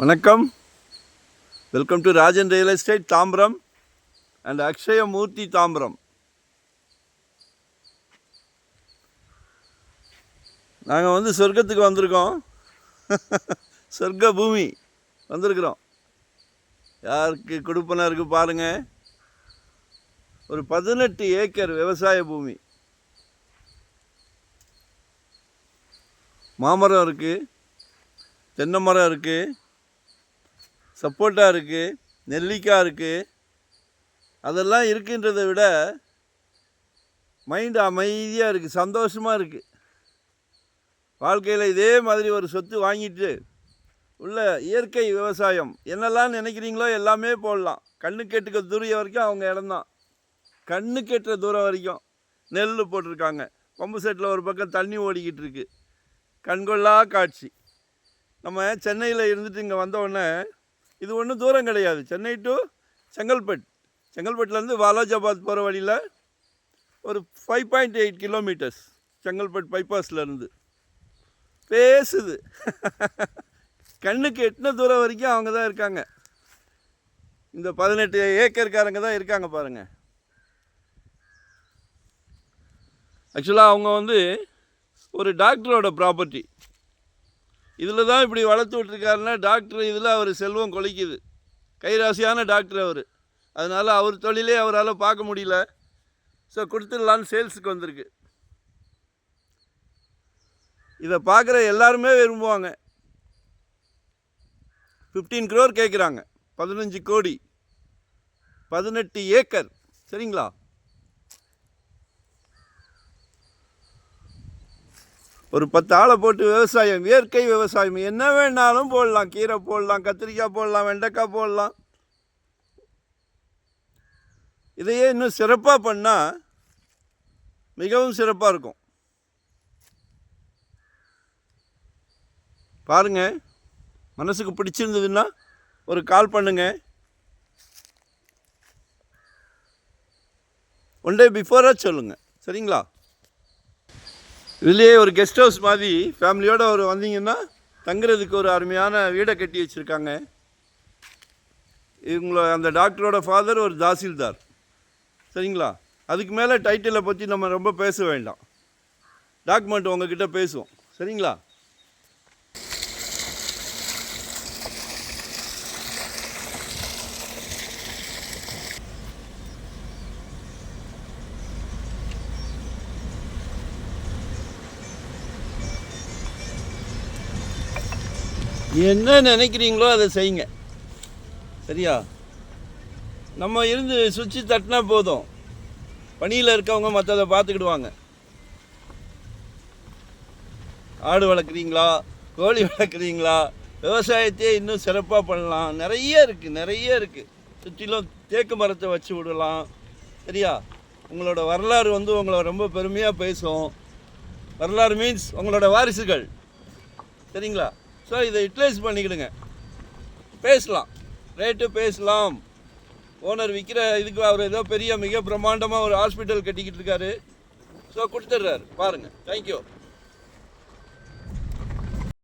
வணக்கம். Welcome to Rajan real estate Tambaram and Akshaya Murthy Tambaram. நாங்கள் வந்து சொர்க்கத்துக்கு வந்திருக்கோம். சொர்க்க பூமி வந்திருக்கிறோம். யாருக்கு கொடுப்பனா இருக்குது பாருங்கள். ஒரு 18 ஏக்கர் விவசாய பூமி. மாமரம் இருக்குது, தென்னை மரம் இருக்குது, சப்போட்டா இருக்குது, நெல்லிக்காய் இருக்குது. அதெல்லாம் இருக்குன்றதை விட மைண்டு அமைதியாக இருக்குது, சந்தோஷமாக இருக்குது. வாழ்க்கையில் இதே மாதிரி ஒரு சொத்து வாங்கிட்டு உள்ள இயற்கை விவசாயம் என்னெல்லாம் நினைக்கிறீங்களோ எல்லாமே போடலாம். கண்ணு கேட்டுக்க தூரம் வரைக்கும் அவங்க இடம்தான். கண்ணு கேட்டுற தூரம் வரைக்கும் நெல் போட்டிருக்காங்க. பம்பு செட்டில் ஒரு பக்கம் தண்ணி ஓடிக்கிட்டு இருக்கு. கண்கொள்ளா காட்சி. நம்ம சென்னையில் இருந்துட்டு இங்கே வந்தோடனே இது ஒன்றும் தூரம் கிடையாது. சென்னை டு செங்கல்பட்டுலேருந்து வாலாஜாபாத் போகிற வழியில் ஒரு 5.8 கிலோமீட்டர்ஸ். செங்கல்பட்டு பைபாஸ்லேருந்து பேசுது. கண்ணுக்கு எட்டின தூரம் வரைக்கும் அவங்க தான் இருக்காங்க. இந்த 18 ஏக்கர்காரங்க தான் இருக்காங்க பாருங்கள். ஆக்சுவலாக அவங்க வந்து ஒரு டாக்டரோட ப்ராப்பர்ட்டி. இதில் தான் இப்படி வளர்த்து விட்ருக்காருன்னா டாக்டர் இதில் அவர் செல்வம் கொலைக்குது. கைராசியான டாக்டர் அவர். அதனால் அவர் தொழிலே அவரால் பார்க்க முடியல. ஸோ கொடுத்துடலான்னு சேல்ஸுக்கு வந்திருக்கு. இதை பார்க்குற எல்லாருமே விரும்புவாங்க. 15 crore கேட்குறாங்க. 15 கோடி, 18 ஏக்கர். சரிங்களா? ஒரு 10 ஆளை போட்டு விவசாயம், இயற்கை விவசாயம் என்ன வேணாலும் போடலாம். கீரை போடலாம், கத்திரிக்காய் போடலாம், வெண்டைக்காய் போடலாம். இதையே இன்னும் சிறப்பாக பண்ணால் மிகவும் சிறப்பாக இருக்கும். பாருங்கள், மனசுக்கு பிடிச்சிருந்ததுன்னா ஒரு கால் பண்ணுங்க. ஒன் டே பிஃபோராக சொல்லுங்கள். சரிங்களா? இதுலேயே ஒரு கெஸ்ட் ஹவுஸ் மாதிரி ஃபேமிலியோடு ஒரு வந்தீங்கன்னா தங்குறதுக்கு ஒரு அருமையான வீடை கட்டி வச்சுருக்காங்க. இவங்கள அந்த டாக்டரோட ஃபாதர் ஒரு தாசில்தார். சரிங்களா? அதுக்கு மேலே டைட்டிலை பற்றி நம்ம ரொம்ப பேச வேண்டாம். டாக்குமெண்ட் உங்ககிட்ட பேசுவோம். சரிங்களா? என்ன நினைக்கிறீங்களோ அதை செய்யுங்க. சரியா? நம்ம இருந்து சுவிட்சு தட்டினா போதும். பணியில் இருக்கவங்க மற்றதை பார்த்துக்கிடுவாங்க. ஆடு வளர்க்குறீங்களா, கோழி வளர்க்குறீங்களா, விவசாயத்தையே இன்னும் சிறப்பாக பண்ணலாம். நிறைய இருக்குது. சுற்றிலும் தேக்கு மரத்தை வச்சு விடலாம். சரியா? உங்களோட வரலாறு வந்து உங்களை ரொம்ப பெருமையாக பேசும். வரலாறு மீன்ஸ் உங்களோட வாரிசுகள். சரிங்களா? ஸோ இதை யூட்டிலைஸ் பண்ணிக்கிடுங்க. பேசலாம், ரேட்டு பேசலாம். ஓனர் விற்கிற இதுக்கு அவர் ஏதோ பெரிய மிக பிரம்மாண்டமாக ஒரு ஹாஸ்பிட்டல் கட்டிக்கிட்டு இருக்காரு. ஸோ கொடுத்துட்றாரு. பாருங்கள். தேங்க்யூ.